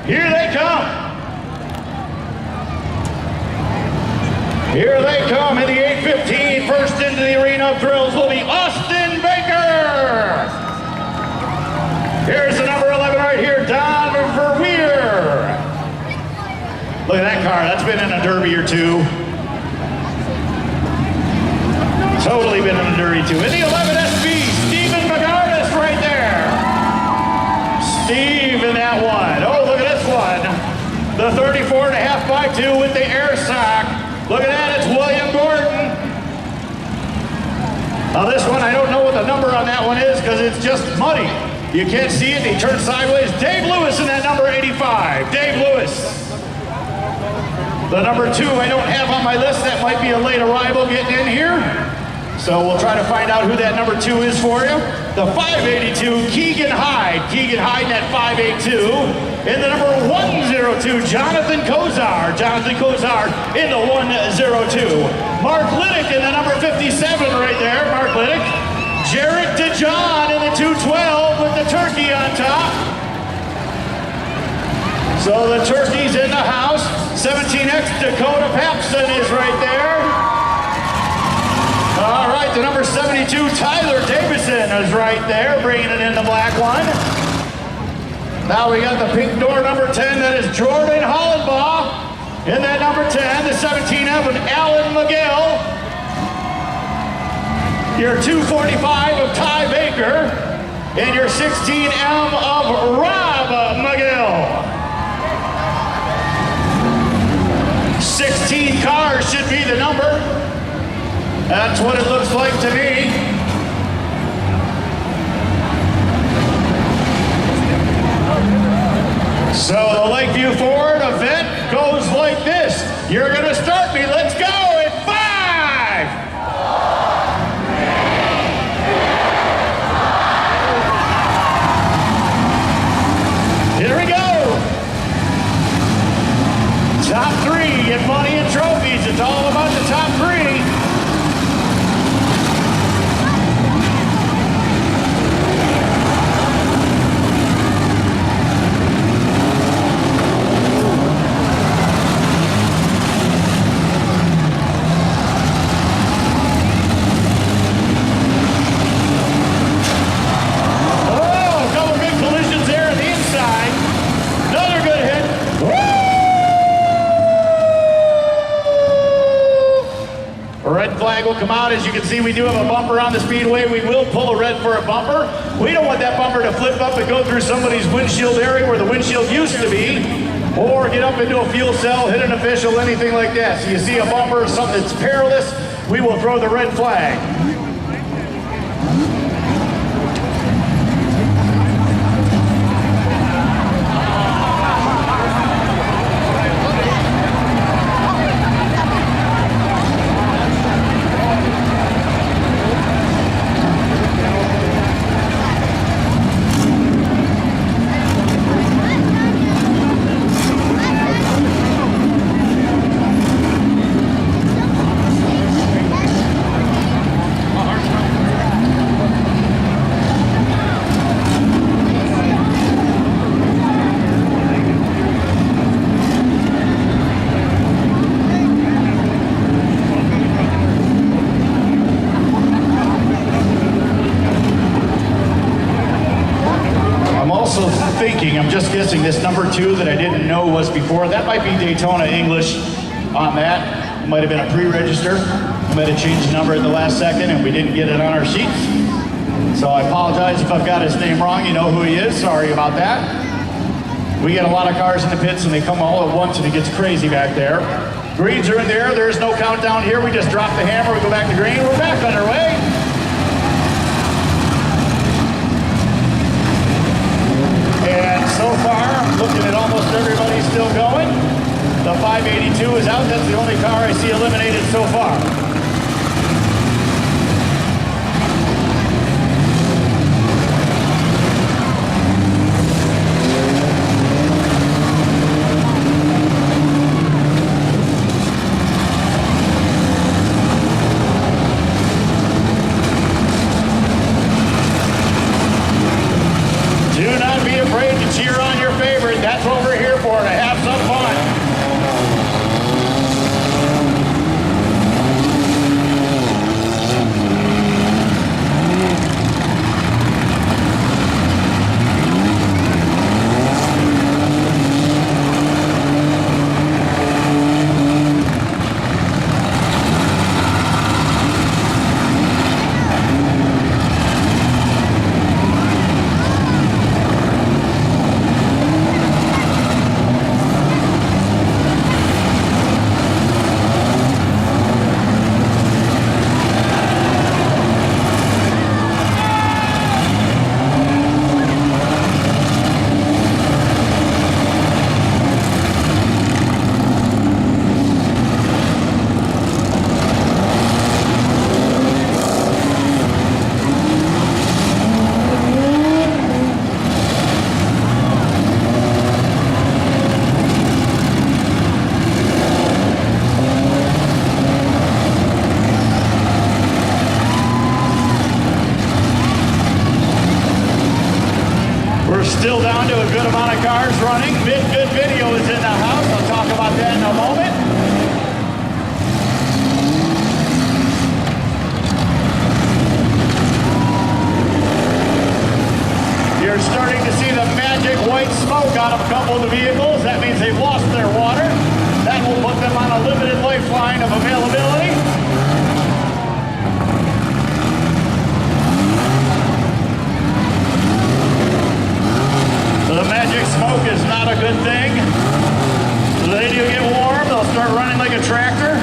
Here they come. Here they come in the 815. First into the arena of drills will be Austin Baker. Here's the number 11 right here, Don Verweer. Look at that car. That's been in a derby or two. Totally been in a derby too. In the 11 SB, Stephen McGardis right there. Steve in that one. Oh, look at this one. The 34.5 by 2 with the air sock. Look at that, it's William Gordon. Now this one, I don't know what the number on that one is because it's just muddy. You can't see it, he turns sideways. Dave Lewis in that number 85. Dave Lewis. The number 2 I don't have on my list. That might be a late arrival getting in here. So we'll try to find out who that number 2 is for you. The 582, Keegan Hyde. Keegan Hyde in that 582. In the number 102, Jonathan Kozar. Jonathan Kozar in the 102. Mark Liddick in the number 57 right there. Mark Liddick. Jarrett DeJohn in the 212 with the turkey on top. So the turkey's in the house. 17X Dakota Pasun is right there. All right, the number 72, Tyler Davison is right there, bringing it in the black one. Now we got the pink door number 10, that is Jordan Hollenbaugh. In that number 10, the 17F of Alan McGill. Your 245 of Ty Baker. And your 16M of Rob McGill. 16 cars should be the number. That's what it looks like to me. So the Lakeview Ford event goes like this. You're gonna start me, let's go in 5! 4, 3, 2, 1. Here we go. Top 3, get money and trophies. It's all about the top 3. Will come out. As you can see, we do have a bumper on the speedway. We will pull a red for a bumper. We don't want that bumper to flip up and go through somebody's windshield area where the windshield used to be, or get up into a fuel cell, hit an official, anything like that. So you see a bumper, something that's perilous, we will throw the red flag. I'm just guessing this number 2 that I didn't know was before. That might be Daytona English on that. It might have been a pre-register. We might have changed the number at the last second and we didn't get it on our sheets. So I apologize if I've got his name wrong. You know who he is. Sorry about that. We get a lot of cars in the pits and they come all at once and it gets crazy back there. Greens are in the air. There's no countdown here. We just drop the hammer. We go back to green. We're back underway. And so far, I'm looking at almost everybody still going. The 582 is out. That's the only car I see eliminated so far. Do not be afraid to cheer on your favorite. That's what we're here for. cars running. Good Video is in the house. I'll talk about that in a moment. You're starting to see the magic white smoke out of a couple of the vehicles. That means they've lost their water. That will put them on a limited lifeline of availability. So the magic smoke is not a good thing. They do get warm, they'll start running like a tractor.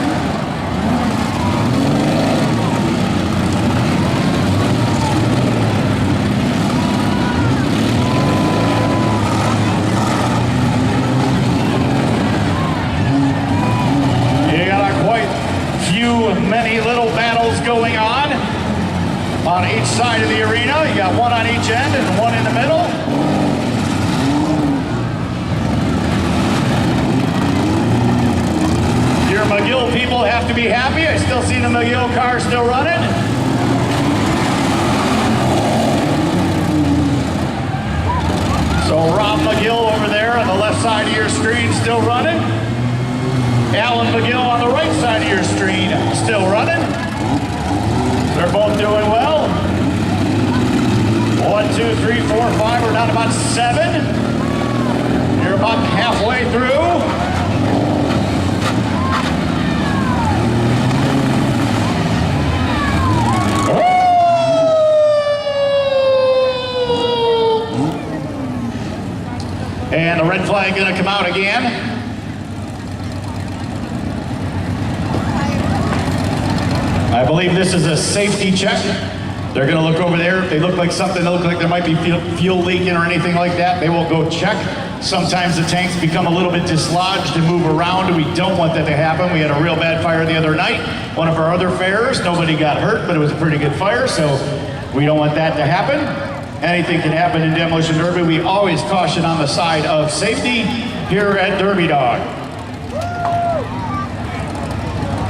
Many little battles going on each side of the arena. You got one on each end and one in the middle. Your McGill people have to be happy. I still see the McGill car still running. So Rob McGill over there on the left side of your screen still running. Alan McGill on the right side of your screen, still running. They're both doing well. 1, 2, 3, 4, 5, we're down to about 7. You're about halfway through. And the red flag gonna come out again. I believe this is a safety check. They're gonna look over there. If they look like something that looks like there might be fuel leaking or anything like that, they will go check. Sometimes the tanks become a little bit dislodged and move around. We don't want that to happen. We had a real bad fire the other night. One of our other fairs, nobody got hurt, but it was a pretty good fire, so we don't want that to happen. Anything can happen in Demolition Derby. We always caution on the side of safety here at Derby Dog.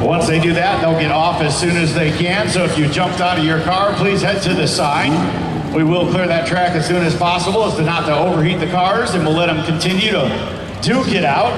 Once they do that, they'll get off as soon as they can. So if you jumped out of your car, please head to the side. We will clear that track as soon as possible, as to not to overheat the cars, and we'll let them continue to duke it out.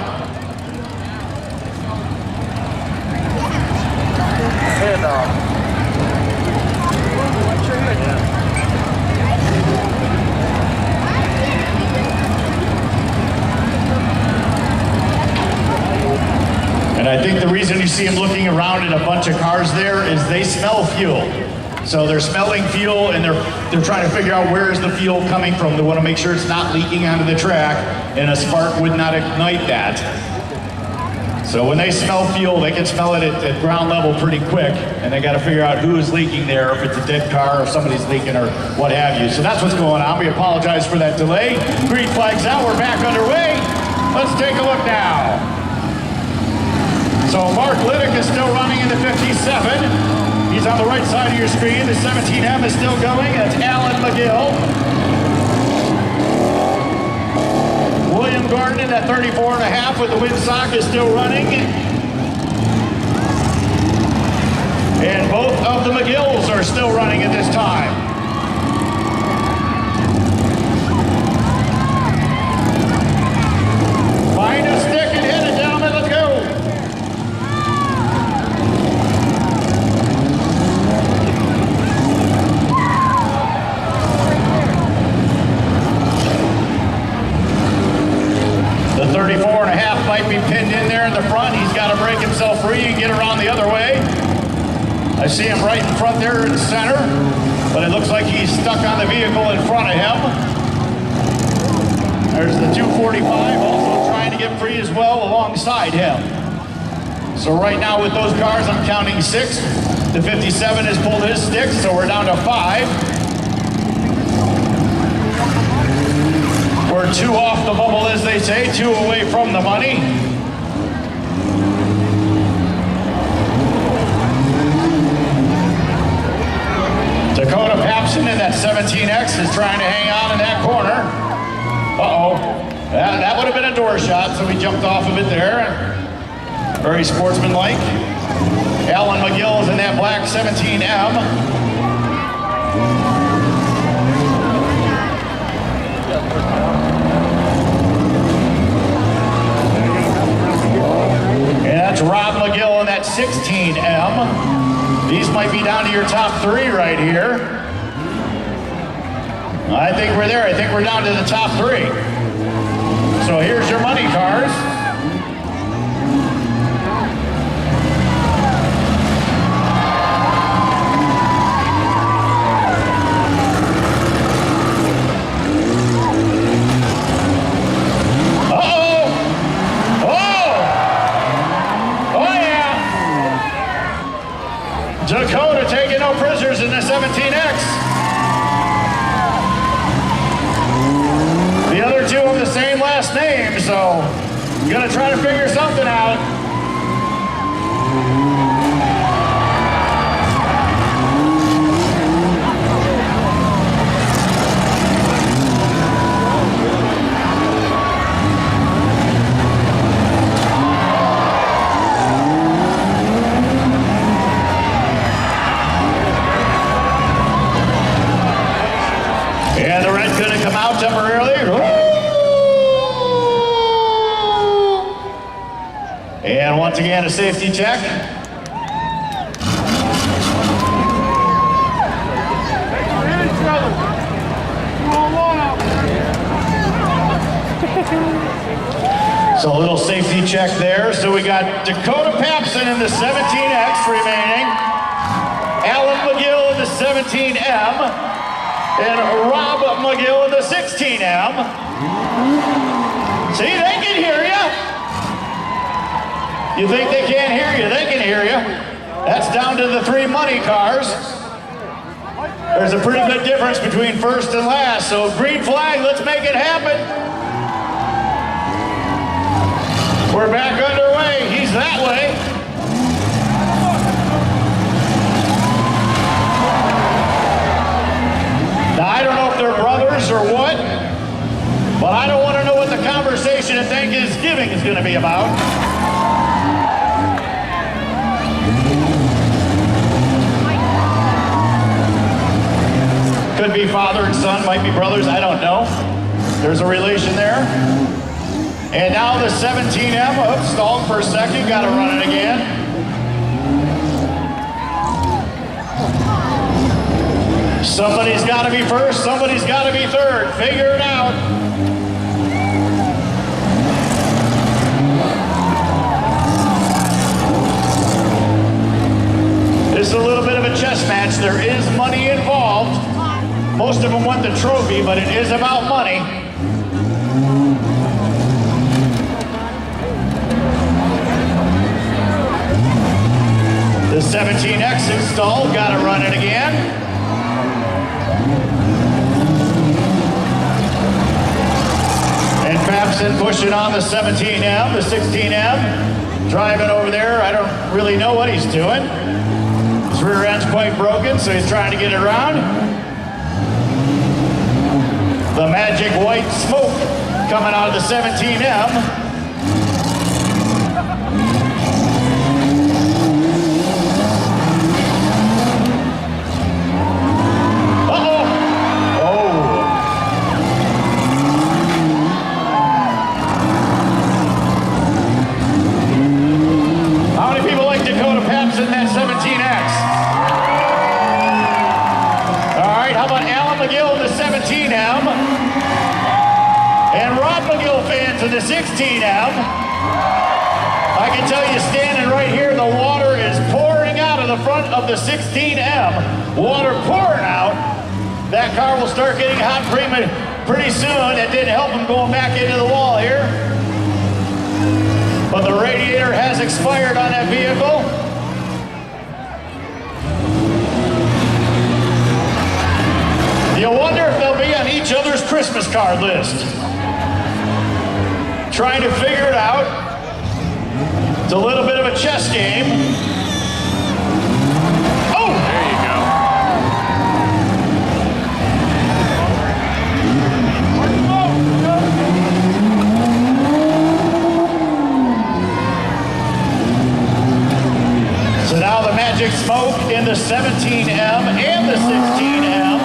And I think the reason you see them looking around at a bunch of cars there is they smell fuel. So they're smelling fuel and they're trying to figure out where is the fuel coming from. They want to make sure it's not leaking onto the track, and a spark would not ignite that. So when they smell fuel, they can smell it at ground level pretty quick, and they got to figure out who's leaking there, if it's a dead car or if somebody's leaking or what have you. So that's what's going on. We apologize for that delay. Green flag's out, we're back underway. Let's take a look now. So Mark Liddick is still running in the 57. He's on the right side of your screen. The 17M is still going. That's Alan McGill. William Gordon in that 34.5 with the windsock is still running. And both of the McGills are still running at this time. Find a stick and hit it, gentlemen. Let's go. The 34.5 might be pinned in there in the front. He's got to break himself free and get around the other way. I see him right in front there in the center, but it looks like he's stuck on the vehicle in front of him. There's the 245 also trying to get free as well alongside him. So right now with those cars, I'm counting 6. The 57 has pulled his stick, so we're down to 5. We're 2 off the bubble, as they say, 2 away from the money. Dakota Pasun in that 17X is trying to hang on in that corner. Uh-oh. That would have been a door shot, so we jumped off of it there. Very sportsmanlike. Alan McGill is in that black 17M. 16M. These might be down to your top 3 right here. I think we're there. I think we're down to the top 3. So here's your money cars. Dakota taking no prisoners in the 17X. The other two have the same last name, so I'm gonna try to figure something out. And the red's gonna come out temporarily. And once again, a safety check. So a little safety check there. So we got Dakota Pasun in the 17X remaining. Alan McGill in the 17M. And Rob McGill in the 16M. See, they can hear you. You think they can't hear you? They can hear you. That's down to the 3 money cars. There's a pretty good difference between first and last. So green flag, let's make it happen. We're back underway. He's that way. Now, I don't know if they're brothers or what, but I don't want to know what the conversation at Thanksgiving is going to be about. Could be father and son, might be brothers, I don't know. There's a relation there. And now the 17M, oops, stalled for a second, got to run it again. Somebody's got to be first, somebody's got to be third. Figure it out. This is a little bit of a chess match. There is money involved. Most of them want the trophy, but it is about money. The 17X installed, got to run it again. And Pasun pushing on the 17M, the 16M, driving over there. I don't really know what he's doing. His rear end's quite broken, so he's trying to get it around. The magic white smoke coming out of the 17M. Dakota Pasun in that 17X. All right, how about Alan McGill in the 17M? And Rob McGill fans in the 16M. I can tell you, standing right here, the water is pouring out of the front of the 16M. Water pouring out. That car will start getting hot pretty soon. That didn't help him going back into the wall here. But the radiator has expired on that vehicle. You wonder if they'll be on each other's Christmas card list. Trying to figure it out. It's a little bit of a chess game. Oh! There you go. So now the magic smoke in the 17M and the 16M.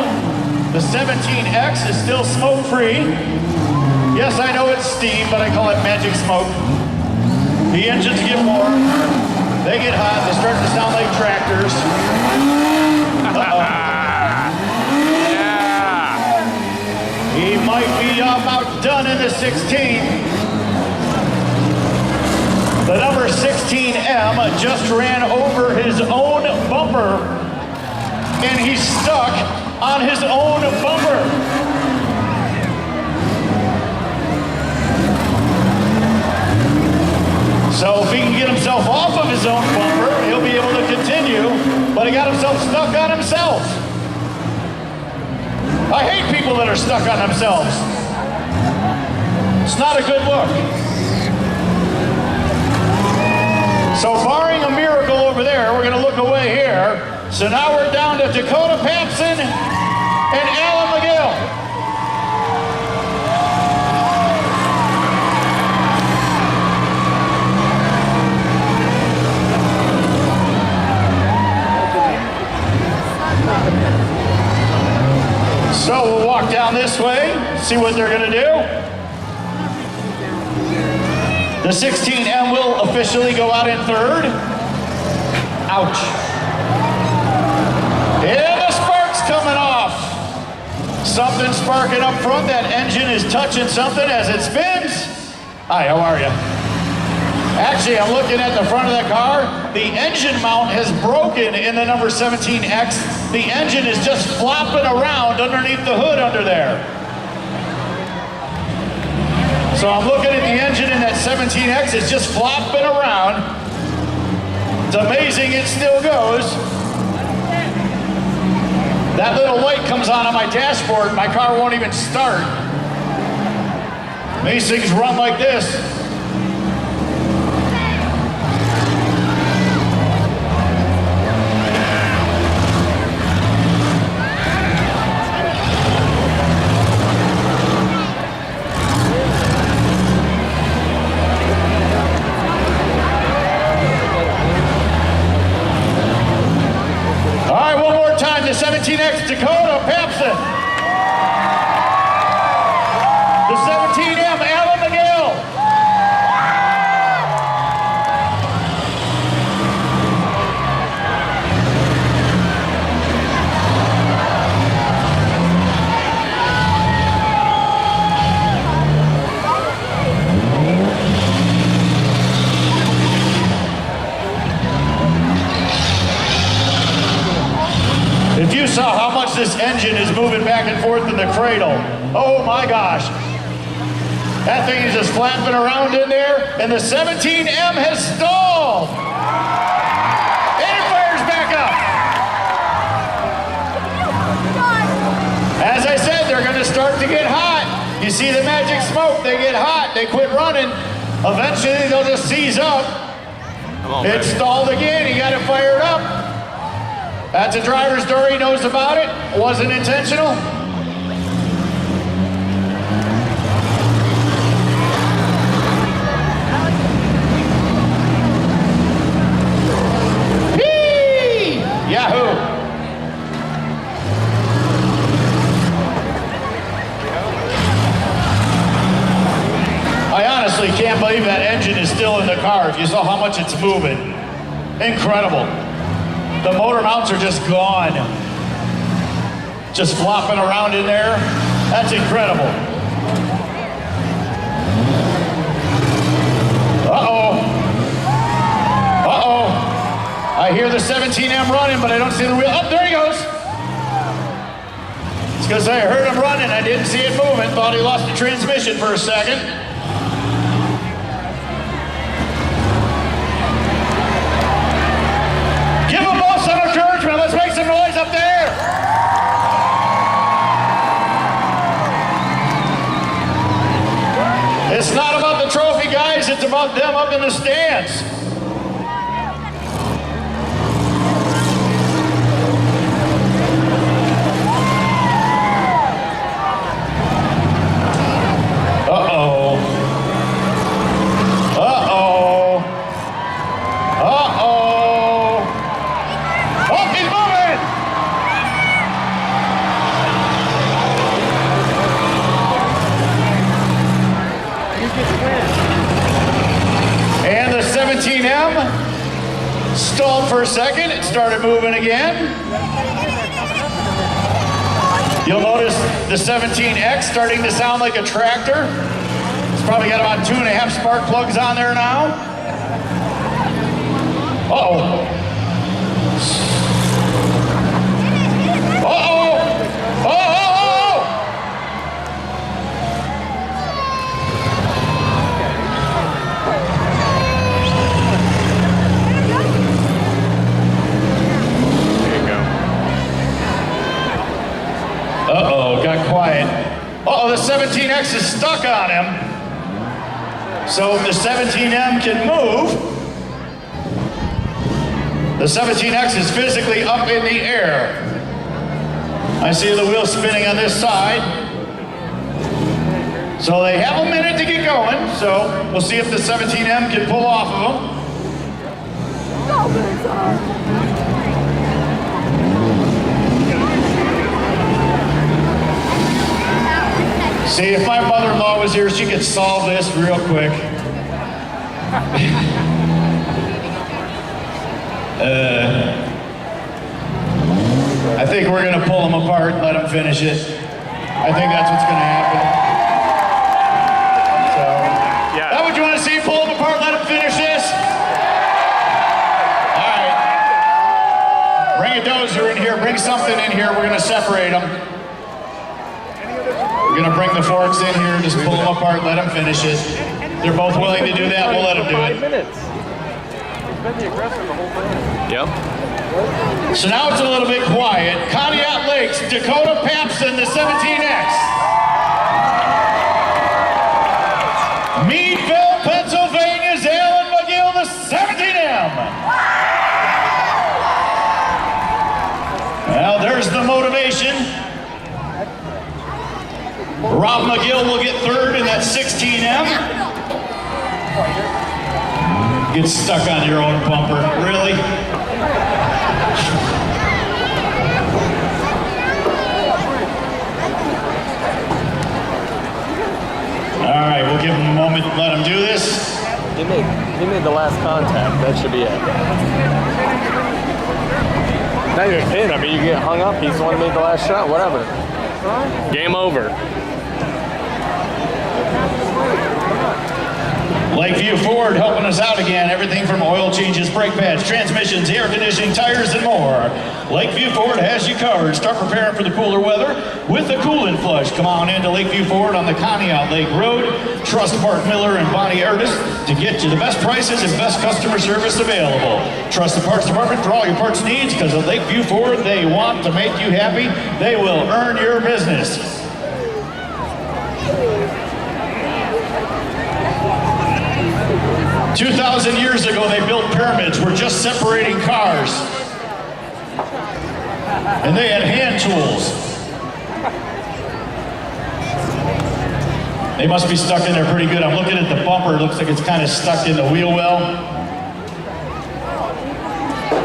The 17X is still smoke-free. Yes, I know it's steam, but I call it magic smoke. The engines get warm. They get hot. They start to sound like tractors. Yeah. He might be about done in the 16. The number 16M just ran over his own bumper, and he's stuck on his own bumper. So if he can get himself off of his own bumper, he'll be able to continue, but he got himself stuck on himself. I hate people that are stuck on themselves. It's not a good look. So barring a miracle over there, we're going to look away here. So now we're down to Dakota Pasun and Alan McGill. So we'll walk down this way, see what they're going to do. The 16M will officially go out in third. Ouch. And the spark's coming off. Something sparking up front. That engine is touching something as it spins. Hi, how are you? Actually, I'm looking at the front of the car. The engine mount has broken in the number 17X. The engine is just flopping around underneath the hood under there. So I'm looking at the engine in that 17X, it's just flopping around. It's amazing it still goes. That little light comes on my dashboard, my car won't even start. These things run like this. The 17X Dakota Pasun. The 17M Alan McGill. If you saw how much this engine is moving back and forth in the cradle, oh my gosh. That thing is just flapping around in there, and the 17M has stalled. And it fires back up. As I said, they're going to start to get hot. You see the magic smoke, they get hot, they quit running. Eventually they'll just seize up. It stalled again, he got it fired up. That's a driver's door, he knows about it. It wasn't intentional. Whee! Yahoo! I honestly can't believe that engine is still in the car. If you saw how much it's moving. Incredible. The motor mounts are just gone. Just flopping around in there. That's incredible. Uh-oh. Uh-oh. I hear the 17M running, but I don't see the wheel. Oh, there he goes. It's because I heard him running. I didn't see it moving. Thought he lost the transmission for a second. Give him all some encouragement. Let's make some noise up there. It's not about the trophy, guys. It's about them up in the stands. Uh-oh. Uh-oh. Uh-oh. Oh, he's moving! And the 17M Stalled for a second, it started moving again. You'll notice the 17X starting to sound like a tractor. It's probably got about 2.5 spark plugs on there now. Uh-oh. Uh-oh! Uh-oh! Uh-oh, got quiet. Uh-oh, the 17X is stuck on him. So if the 17M can move, the 17X is physically up in the air. I see the wheel spinning on this side. So they have a minute to get going, so we'll see if the 17M can pull off of them. See, if my mother-in-law was here, she could solve this real quick. I think we're gonna pull them apart and let them finish it. I think that's what's gonna happen. So, yeah. That what you wanna see? Pull them apart, let them finish this? All right. Bring a dozer in here, bring something in here, we're gonna separate them. We're gonna bring the forks in here, just pull them apart, let them finish it. They're both willing to do that, we'll let them do it. 5 minutes. He's been the aggressor the whole time. Yep. So now it's a little bit quiet. Conneaut Lakes, Dakota Pasun, the 17X. Meadville, Pennsylvania's Alan McGill, the 17M. Well, there's the motivation. Rob McGill will get third in that 16M. Get stuck on your own bumper, really? All right, we'll give him a moment, let him do this. He made the last contact, that should be it. Not even hit, I mean, you get hung up, he's the one who made the last shot, whatever. Game over. Lakeview Ford helping us out again. Everything from oil changes, brake pads, transmissions, air conditioning, tires, and more. Lakeview Ford has you covered. Start preparing for the cooler weather with the Cool-In Flush. Come on into Lakeview Ford on the Conneaut Lake Road. Trust Bart Miller and Bonnie Erdis to get you the best prices and best customer service available. Trust the parts department for all your parts needs, because at Lakeview Ford, they want to make you happy. They will earn your business. 2,000 years ago, they built pyramids. We're just separating cars. And they had hand tools. They must be stuck in there pretty good. I'm looking at the bumper. It looks like it's kind of stuck in the wheel well.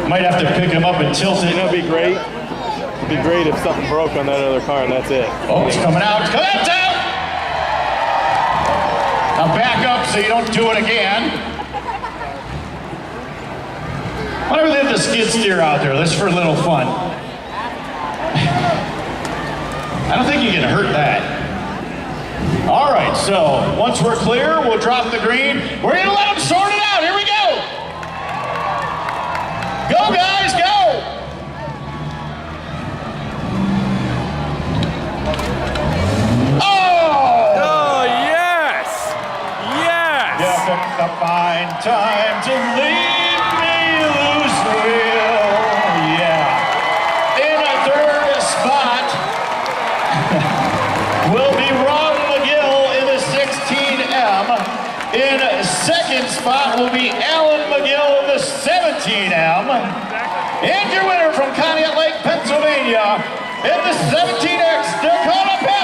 Might have to pick him up and tilt it. That'd be great. It'd be great if something broke on that other car and that's it. Oh, it's coming out. It's coming out! Now back up so you don't do it again. Why don't we leave the skid steer out there? That's for a little fun. I don't think you can hurt that. All right, so once we're clear, we'll drop the green. We're gonna let them sort it out. Here we go. Go, guys, go. Oh, yes. Yes. You picked the fine time to leave me loose, wheel. Yeah. In a third spot will be Rob McGill in the 16M. In second spot will be Alan McGill in the 17M. And your winner from Conneaut Lake, Pennsylvania, in the 17X, Dakota Pasun.